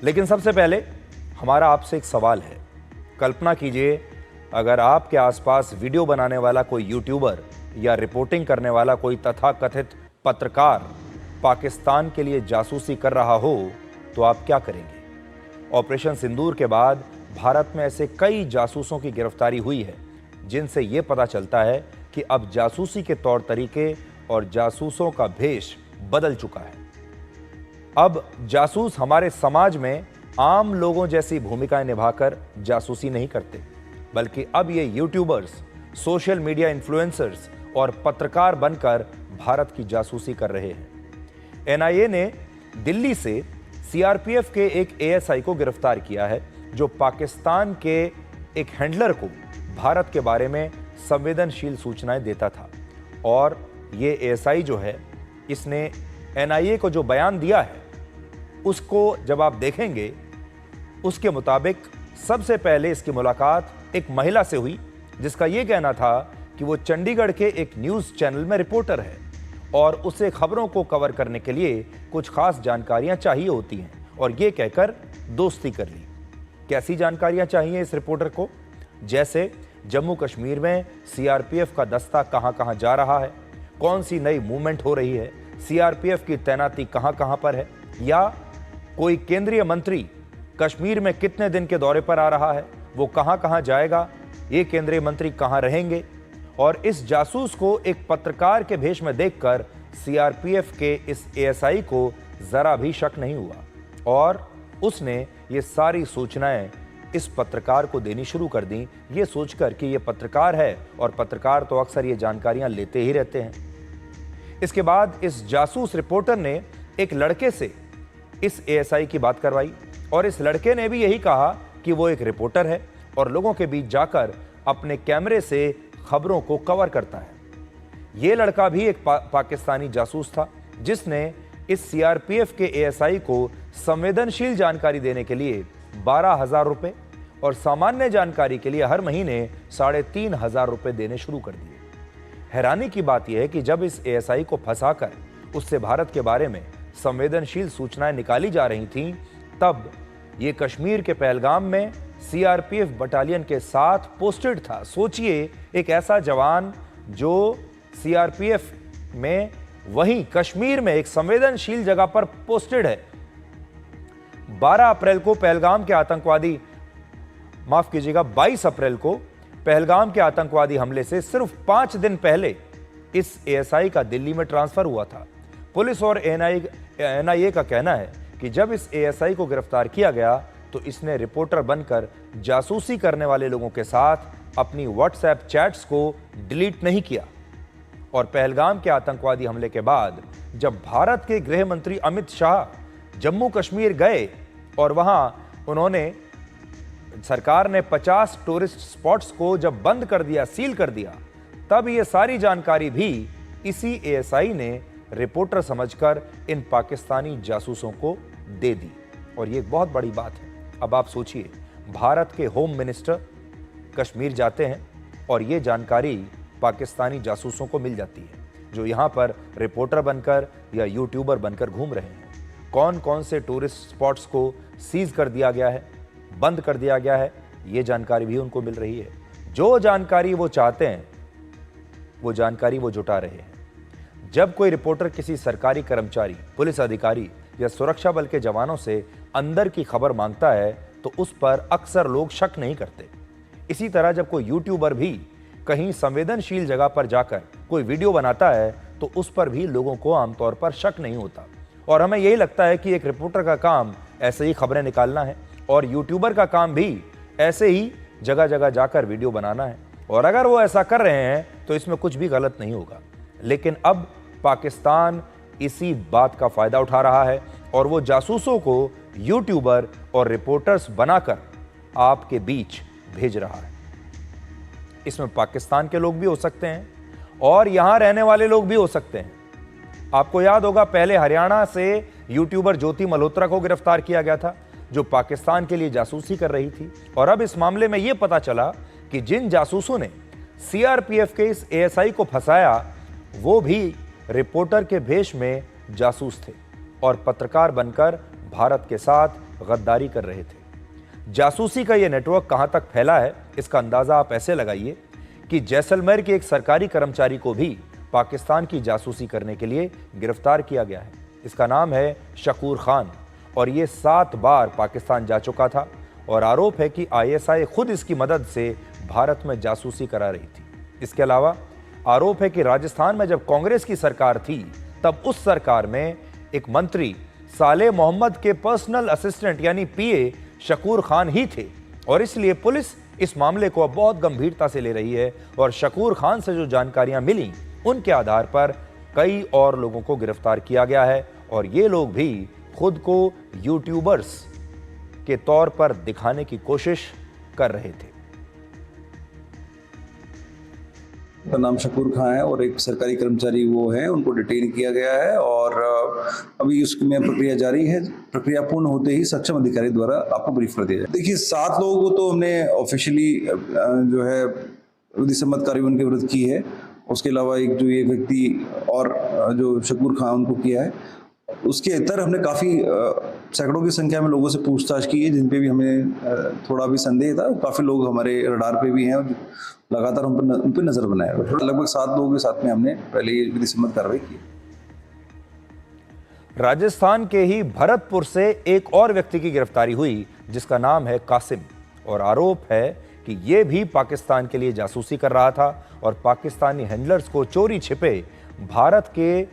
लेकिन सबसे पहले हमारा आपसे एक सवाल है। कल्पना कीजिए, अगर आपके आसपास वीडियो बनाने वाला कोई यूट्यूबर या रिपोर्टिंग करने वाला कोई तथाकथित पत्रकार पाकिस्तान के लिए जासूसी कर रहा हो, तो आप क्या करेंगे? ऑपरेशन सिंदूर के बाद भारत में ऐसे कई जासूसों की गिरफ्तारी हुई है, जिनसे यह पता चलता है कि अब जासूसी के तौर तरीके और जासूसों का भेष बदल चुका है। अब जासूस हमारे समाज में आम लोगों जैसी भूमिकाएं निभाकर जासूसी नहीं करते, बल्कि अब ये यूट्यूबर्स, सोशल मीडिया इन्फ्लुएंसर्स और पत्रकार बनकर भारत की जासूसी कर रहे हैं। एनआईए ने दिल्ली से सीआरपीएफ के एक एएसआई को गिरफ्तार किया है, जो पाकिस्तान के एक हैंडलर को भारत के बारे में संवेदनशील सूचनाएं देता था। और ये एएसआई जो है, इसने एनआईए को जो बयान दिया है, उसको जब आप देखेंगे, उसके मुताबिक सबसे पहले इसकी मुलाकात एक महिला से हुई, जिसका यह कहना था कि वो चंडीगढ़ के एक न्यूज़ चैनल में रिपोर्टर है और उसे खबरों को कवर करने के लिए कुछ खास जानकारियां चाहिए होती हैं, और ये कहकर दोस्ती कर ली। कैसी जानकारियां चाहिए इस रिपोर्टर को? जैसे जम्मू कश्मीर में सीआरपीएफ का दस्ता कहां-कहां जा रहा है, कौन सी नई मूवमेंट हो रही है, सीआरपीएफ की तैनाती कहां-कहां पर है, या कोई केंद्रीय मंत्री कश्मीर में कितने दिन के दौरे पर आ रहा है, वो कहां-कहां जाएगा, ये केंद्रीय मंत्री कहां रहेंगे। और इस जासूस को एक पत्रकार के भेष में देखकर सीआरपीएफ के इस एएसआई को जरा भी शक नहीं हुआ, और उसने ये सारी सूचनाएं इस पत्रकार को देनी शुरू कर दी, ये सोचकर कि ये पत्रकार है और पत्रकार तो अक्सर ये जानकारियां लेते ही रहते हैं। इसके बाद इस जासूस रिपोर्टर ने एक लड़के से इस एएसआई की बात करवाई, और इस लड़के ने भी यही कहा कि वो एक रिपोर्टर है और लोगों के बीच जाकर अपने कैमरे से खबरों को कवर करता है। ये लड़का भी एक पाकिस्तानी जासूस था, जिसने इस सीआरपीएफ के एएसआई को संवेदनशील जानकारी देने के लिए 12,000 रुपए और सामान्य जानकारी के लिए हर महीने 3,500 रुपए देने शुरू कर दिए। हैरानी की बात यह है कि जब इस एएसआई को फंसाकर उससे भारत के बारे में संवेदनशील सूचनाएं निकाली जा रही थीं, तब ये कश्मीर के पहलगाम में सीआरपीएफ बटालियन के साथ पोस्टेड था। सोचिए, एक ऐसा जवान जो सीआरपीएफ में वहीं कश्मीर में एक संवेदनशील जगह पर पोस्टेड है। 12 अप्रैल को पहलगाम के आतंकवादी, माफ कीजिएगा, 22 अप्रैल को पहलगाम के आतंकवादी हमले से सिर्फ 5 दिन पहले इस एएसआई का दिल्ली में ट्रांसफर हुआ था। पुलिस और एनआईए का कहना है कि जब इस एएसआई को गिरफ्तार किया गया, तो इसने रिपोर्टर बनकर जासूसी करने वाले लोगों के साथ अपनी व्हाट्सएप चैट्स को डिलीट नहीं किया। और पहलगाम के आतंकवादी हमले के बाद जब भारत के गृह मंत्री अमित शाह जम्मू कश्मीर गए और वहां उन्होंने, सरकार ने 50 टूरिस्ट स्पॉट्स को जब बंद कर दिया, सील कर दिया, तब ये सारी जानकारी भी इसी एएसआई ने रिपोर्टर समझकर इन पाकिस्तानी जासूसों को दे दी। और ये एक बहुत बड़ी बात है। अब आप सोचिए, भारत के होम मिनिस्टर कश्मीर जाते हैं और ये जानकारी पाकिस्तानी जासूसों को मिल जाती है, जो यहाँ पर रिपोर्टर बनकर या यूट्यूबर बनकर घूम रहे हैं। कौन कौन से टूरिस्ट स्पॉट्स को सीज कर दिया गया है, बंद कर दिया गया है, ये जानकारी भी उनको मिल रही है। जो जानकारी वो चाहते हैं, वो जानकारी वो जुटा रहे हैं। जब कोई रिपोर्टर किसी सरकारी कर्मचारी, पुलिस अधिकारी या सुरक्षा बल के जवानों से अंदर की खबर मांगता है, तो उस पर अक्सर लोग शक नहीं करते। इसी तरह जब कोई यूट्यूबर भी कहीं संवेदनशील जगह पर जाकर कोई वीडियो बनाता है, तो उस पर भी लोगों को आमतौर पर शक नहीं होता। और हमें यही लगता है कि एक रिपोर्टर का काम ऐसे ही खबरें निकालना है और यूट्यूबर का काम भी ऐसे ही जगह जगह जाकर वीडियो बनाना है। और अगर वो ऐसा कर रहे हैं तो इसमें कुछ भी गलत नहीं होगा। लेकिन अब पाकिस्तान इसी बात का फायदा उठा रहा है और वो जासूसों को यूट्यूबर और रिपोर्टर्स बनाकर आपके बीच भेज रहा है। इसमें पाकिस्तान के लोग भी हो सकते हैं और यहां रहने वाले लोग भी हो सकते हैं। आपको याद होगा, पहले हरियाणा से यूट्यूबर ज्योति मल्होत्रा को गिरफ्तार किया गया था, जो पाकिस्तान के लिए जासूसी कर रही थी। और अब इस मामले में यह पता चला कि जिन जासूसों ने सीआरपीएफ के इस एएसआई को फंसाया, वो भी रिपोर्टर के भेष में जासूस थे और पत्रकार बनकर भारत के साथ गद्दारी कर रहे थे। जासूसी का यह नेटवर्क कहां तक फैला है, इसका अंदाजा आप ऐसे लगाइए कि जैसलमेर के एक सरकारी कर्मचारी को भी पाकिस्तान की जासूसी करने के लिए गिरफ्तार किया गया है। इसका नाम है शकूर खान और ये 7 बार पाकिस्तान जा चुका था और आरोप है कि आईएसआई खुद इसकी मदद से भारत में जासूसी करा रही थी। इसके अलावा आरोप है कि राजस्थान में जब कांग्रेस की सरकार थी तब उस सरकार में एक मंत्री साले मोहम्मद के पर्सनल असिस्टेंट यानी पीए शकूर खान ही थे और इसलिए पुलिस इस मामले को अब बहुत गंभीरता से ले रही है और शकूर खान से जो जानकारियां मिली उनके आधार पर कई और लोगों को गिरफ्तार किया गया है और ये लोग भी खुद को यूट्यूबर्स के तौर पर दिखाने की कोशिश कर रहे थे। का नाम शकूर खान है और एक सरकारी कर्मचारी वो है, उनको डिटेन किया गया है और अभी उसमें प्रक्रिया जारी है। प्रक्रिया पूर्ण होते ही सक्षम अधिकारी द्वारा आपको ब्रीफ कर दिया जाए। देखिए 7 लोगों को तो हमने ऑफिशियली जो है विधि सम्मत कार्रवाई उनके विरुद्ध की है। उसके अलावा एक जो ये व्यक्ति और जो शकूर खान उनको किया है, उसके इतर हमने काफ़ी सैकड़ों की संख्या में लोगों से पूछताछ की है जिन पे भी हमें थोड़ा भी संदेह था। काफ़ी लोग हमारे रडार पे भी हैं और लगातार उन पर नजर बनाया। लगभग 7 लोगों के साथ में हमने पहले ये विधि सम्मत कार्रवाई की। राजस्थान के ही भरतपुर से एक और व्यक्ति की गिरफ्तारी हुई जिसका नाम है कासिम और आरोप है कि यह भी पाकिस्तान के लिए जासूसी कर रहा था और पाकिस्तानी हैंडलर्स को चोरी छिपे भारत के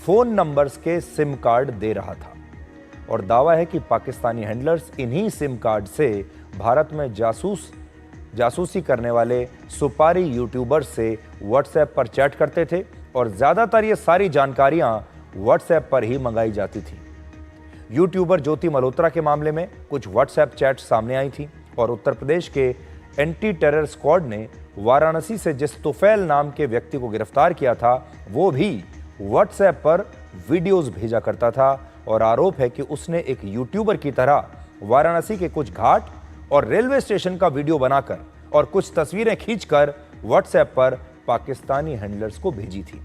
फोन नंबर्स के सिम कार्ड दे रहा था और दावा है कि पाकिस्तानी हैंडलर्स इन्हीं सिम कार्ड से भारत में जासूसी करने वाले सुपारी यूट्यूबर्स से व्हाट्सएप पर चैट करते थे और ज़्यादातर ये सारी जानकारियां व्हाट्सएप पर ही मंगाई जाती थी। यूट्यूबर ज्योति मल्होत्रा के मामले में कुछ व्हाट्सएप चैट सामने आई थी और उत्तर प्रदेश के एंटी टेरर स्क्वाड ने वाराणसी से जिस तुफैल नाम के व्यक्ति को गिरफ्तार किया था वो भी व्हाट्सएप पर वीडियोस भेजा करता था और आरोप है कि उसने एक यूट्यूबर की तरह वाराणसी के कुछ घाट और रेलवे स्टेशन का वीडियो बनाकर और कुछ तस्वीरें खींचकर व्हाट्सएप पर पाकिस्तानी हैंडलर्स को भेजी थी।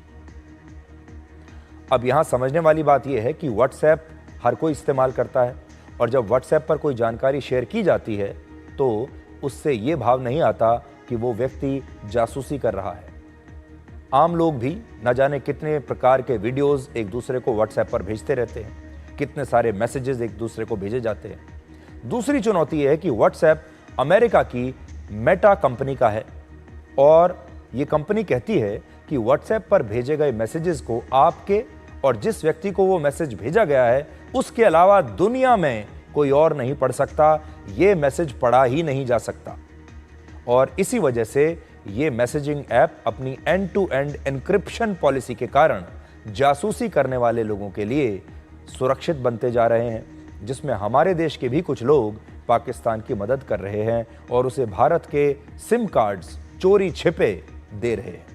अब यहां समझने वाली बात यह है कि व्हाट्सएप हर कोई इस्तेमाल करता है और जब व्हाट्सएप पर कोई जानकारी शेयर की जाती है तो उससे यह भाव नहीं आता कि वो व्यक्ति जासूसी कर रहा है। आम लोग भी न जाने कितने प्रकार के वीडियोस एक दूसरे को व्हाट्सएप पर भेजते रहते हैं, कितने सारे मैसेजेस एक दूसरे को भेजे जाते हैं। दूसरी चुनौती यह है कि व्हाट्सएप अमेरिका की मेटा कंपनी का है और ये कंपनी कहती है कि व्हाट्सएप पर भेजे गए मैसेजेस को आपके और जिस व्यक्ति को वो मैसेज भेजा गया है उसके अलावा दुनिया में कोई और नहीं पढ़ सकता, ये मैसेज पढ़ा ही नहीं जा सकता। और इसी वजह से ये मैसेजिंग ऐप अपनी end to end encryption policy के कारण जासूसी करने वाले लोगों के लिए सुरक्षित बनते जा रहे हैं, जिसमें हमारे देश के भी कुछ लोग पाकिस्तान की मदद कर रहे हैं और उसे भारत के सिम कार्ड्स चोरी छिपे दे रहे हैं।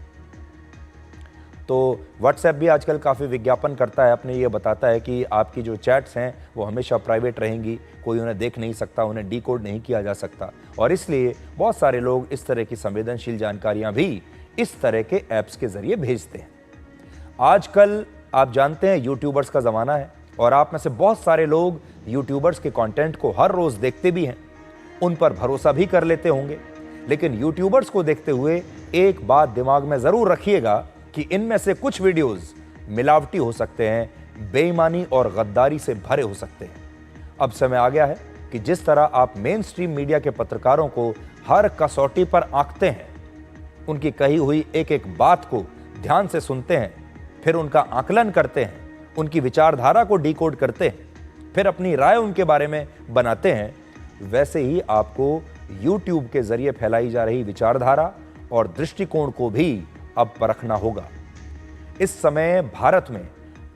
तो व्हाट्सएप भी आजकल काफ़ी विज्ञापन करता है, अपने ये बताता है कि आपकी जो चैट्स हैं वो हमेशा प्राइवेट रहेंगी, कोई उन्हें देख नहीं सकता, उन्हें डीकोड नहीं किया जा सकता और इसलिए बहुत सारे लोग इस तरह की संवेदनशील जानकारियां भी इस तरह के ऐप्स के जरिए भेजते हैं। आजकल आप जानते हैं यूट्यूबर्स का ज़माना है और आप में से बहुत सारे लोग यूट्यूबर्स के कंटेंट को हर रोज़ देखते भी हैं, उन पर भरोसा भी कर लेते होंगे। लेकिन यूट्यूबर्स को देखते हुए एक बात दिमाग में ज़रूर रखिएगा कि इनमें से कुछ वीडियोस मिलावटी हो सकते हैं, बेईमानी और गद्दारी से भरे हो सकते हैं। अब समय आ गया है कि जिस तरह आप मेन स्ट्रीम मीडिया के पत्रकारों को हर कसौटी पर आंकते हैं, उनकी कही हुई एक एक बात को ध्यान से सुनते हैं, फिर उनका आकलन करते हैं, उनकी विचारधारा को डिकोड करते हैं, फिर अपनी राय उनके बारे में बनाते हैं, वैसे ही आपको YouTube के जरिए फैलाई जा रही विचारधारा और दृष्टिकोण को भी अब परखना होगा। इस समय भारत में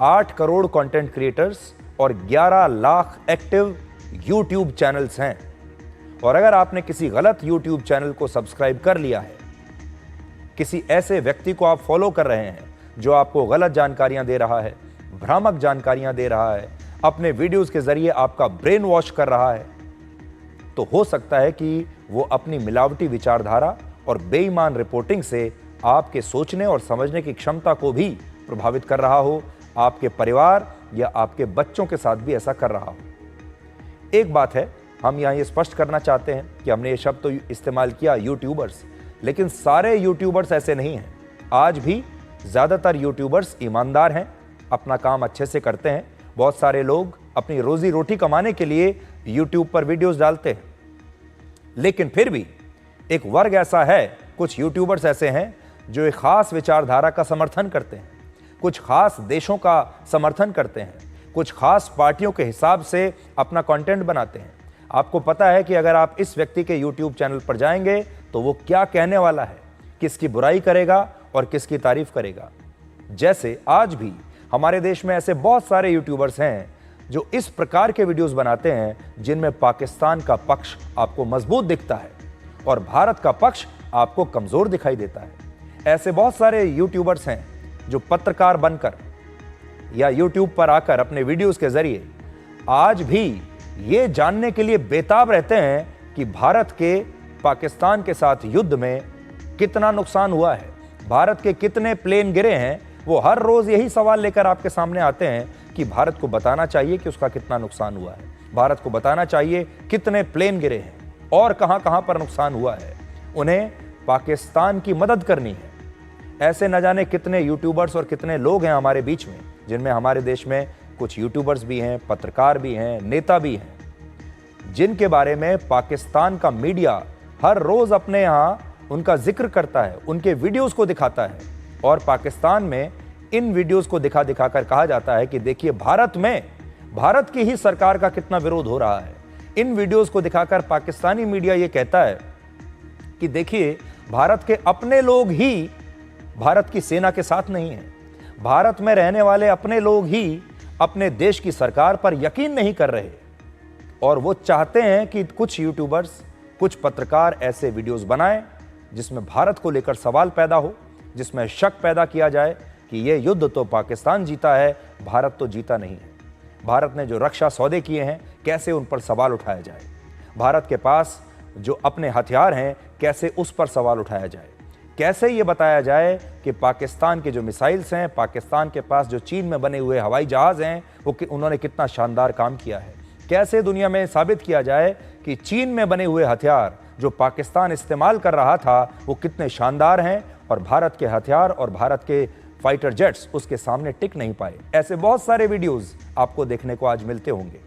8 करोड़ कंटेंट क्रिएटर्स और 11 लाख एक्टिव YouTube चैनल्स हैं और अगर आपने किसी गलत YouTube चैनल को सब्सक्राइब कर लिया है, किसी ऐसे व्यक्ति को आप फॉलो कर रहे हैं जो आपको गलत जानकारियां दे रहा है, भ्रामक जानकारियां दे रहा है, अपने वीडियोस के जरिए आपका ब्रेन वॉश कर रहा है, तो हो सकता है कि वो अपनी मिलावटी विचारधारा और बेईमान रिपोर्टिंग से आपके सोचने और समझने की क्षमता को भी प्रभावित कर रहा हो, आपके परिवार या आपके बच्चों के साथ भी ऐसा कर रहा हो। एक बात है, हम यहाँ ये स्पष्ट करना चाहते हैं कि हमने ये शब्द तो इस्तेमाल किया यूट्यूबर्स, लेकिन सारे यूट्यूबर्स ऐसे नहीं हैं। आज भी ज़्यादातर यूट्यूबर्स ईमानदार हैं, अपना काम अच्छे से करते हैं। बहुत सारे लोग अपनी रोजी रोटी कमाने के लिए यूट्यूब पर वीडियोस डालते हैं, लेकिन फिर भी एक वर्ग ऐसा है, कुछ यूट्यूबर्स ऐसे हैं जो एक खास विचारधारा का समर्थन करते हैं, कुछ खास देशों का समर्थन करते हैं, कुछ खास पार्टियों के हिसाब से अपना कंटेंट बनाते हैं। आपको पता है कि अगर आप इस व्यक्ति के यूट्यूब चैनल पर जाएंगे तो वो क्या कहने वाला है, किसकी बुराई करेगा और किसकी तारीफ करेगा। जैसे आज भी हमारे देश में ऐसे बहुत सारे यूट्यूबर्स हैं जो इस प्रकार के वीडियोस बनाते हैं जिनमें पाकिस्तान का पक्ष आपको मजबूत दिखता है और भारत का पक्ष आपको कमजोर दिखाई देता है। ऐसे बहुत सारे यूट्यूबर्स हैं जो पत्रकार बनकर या यूट्यूब पर आकर अपने वीडियोस के जरिए आज भी ये जानने के लिए बेताब रहते हैं कि भारत के पाकिस्तान के साथ युद्ध में कितना नुकसान हुआ है, भारत के कितने प्लेन गिरे हैं। वो हर रोज यही सवाल लेकर आपके सामने आते हैं कि भारत को बताना चाहिए कि उसका कितना नुकसान हुआ है, भारत को बताना चाहिए कितने प्लेन गिरे हैं और कहां-कहां पर नुकसान हुआ है। उन्हें पाकिस्तान की मदद करनी है। ऐसे न जाने कितने यूट्यूबर्स और कितने लोग हैं हमारे बीच में, जिनमें हमारे देश में कुछ यूट्यूबर्स भी हैं, पत्रकार भी हैं, नेता भी हैं, जिनके बारे में पाकिस्तान का मीडिया हर रोज अपने यहाँ उनका जिक्र करता है, उनके वीडियोस को दिखाता है और पाकिस्तान में इन वीडियोस को दिखा दिखाकर कहा जाता है कि देखिए भारत में भारत की ही सरकार का कितना विरोध हो रहा है। इन वीडियोस को दिखाकर पाकिस्तानी मीडिया ये कहता है कि देखिए भारत के अपने लोग ही भारत की सेना के साथ नहीं हैं, भारत में रहने वाले अपने लोग ही अपने देश की सरकार पर यकीन नहीं कर रहे और वो चाहते हैं कि कुछ यूट्यूबर्स, कुछ पत्रकार ऐसे वीडियोस बनाएं जिसमें भारत को लेकर सवाल पैदा हो, जिसमें शक पैदा किया जाए कि ये युद्ध तो पाकिस्तान जीता है, भारत तो जीता नहीं है। भारत ने जो रक्षा सौदे किए हैं कैसे उन पर सवाल उठाया जाए, भारत के पास जो अपने हथियार हैं कैसे उस पर सवाल उठाया जाए, कैसे ये बताया जाए कि पाकिस्तान के जो मिसाइल्स हैं, पाकिस्तान के पास जो चीन में बने हुए हवाई जहाज़ हैं, वो उन्होंने कितना शानदार काम किया है। कैसे दुनिया में साबित किया जाए कि चीन में बने हुए हथियार जो पाकिस्तान इस्तेमाल कर रहा था वो कितने शानदार हैं और भारत के हथियार और भारत के फाइटर जेट्स उसके सामने टिक नहीं पाए। ऐसे बहुत सारे वीडियोस आपको देखने को आज मिलते होंगे।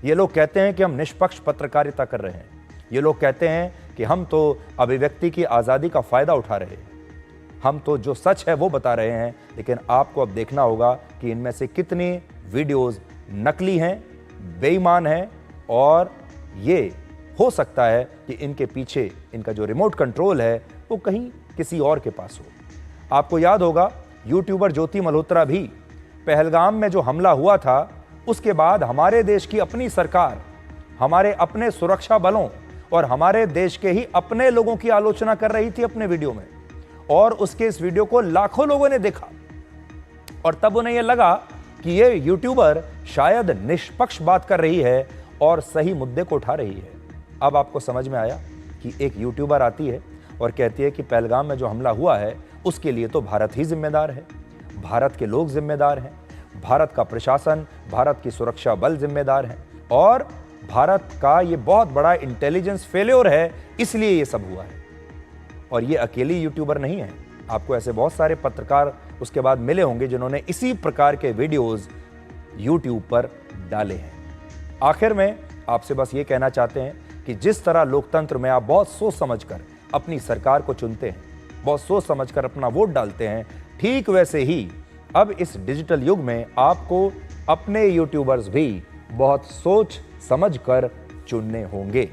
ये लोग कहते हैं कि हम निष्पक्ष पत्रकारिता कर रहे हैं, ये लोग कहते हैं कि हम तो अभिव्यक्ति की आज़ादी का फ़ायदा उठा रहे हैं, हम तो जो सच है वो बता रहे हैं। लेकिन आपको अब देखना होगा कि इनमें से कितनी वीडियोस नकली हैं, बेईमान हैं और ये हो सकता है कि इनके पीछे इनका जो रिमोट कंट्रोल है वो कहीं किसी और के पास हो। आपको याद होगा यूट्यूबर ज्योति मल्होत्रा भी पहलगाम में जो हमला हुआ था उसके बाद हमारे देश की अपनी सरकार, हमारे अपने सुरक्षा बलों और हमारे देश के ही अपने लोगों की आलोचना कर रही थी अपने वीडियो में और उसके इस वीडियो को लाखों लोगों ने देखा और तब उन्हें यह लगा कि ये यूट्यूबर शायद निष्पक्ष बात कर रही है और सही मुद्दे को उठा रही है। अब आपको समझ में आया कि एक यूट्यूबर आती है और कहती है कि पहलगाम में जो हमला हुआ है उसके लिए तो भारत ही जिम्मेदार है, भारत के लोग जिम्मेदार हैं, भारत का प्रशासन, भारत की सुरक्षा बल जिम्मेदार हैं और भारत का ये बहुत बड़ा इंटेलिजेंस फेल्योर है, इसलिए ये सब हुआ है। और ये अकेली यूट्यूबर नहीं है, आपको ऐसे बहुत सारे पत्रकार उसके बाद मिले होंगे जिन्होंने इसी प्रकार के वीडियोस यूट्यूब पर डाले हैं। आखिर में आपसे बस ये कहना चाहते हैं कि जिस तरह लोकतंत्र में आप बहुत सोच समझकर अपनी सरकार को चुनते हैं, बहुत सोच समझकर अपना वोट डालते हैं, ठीक वैसे ही अब इस डिजिटल युग में आपको अपने यूट्यूबर्स भी बहुत सोच समझकर चुनने होंगे।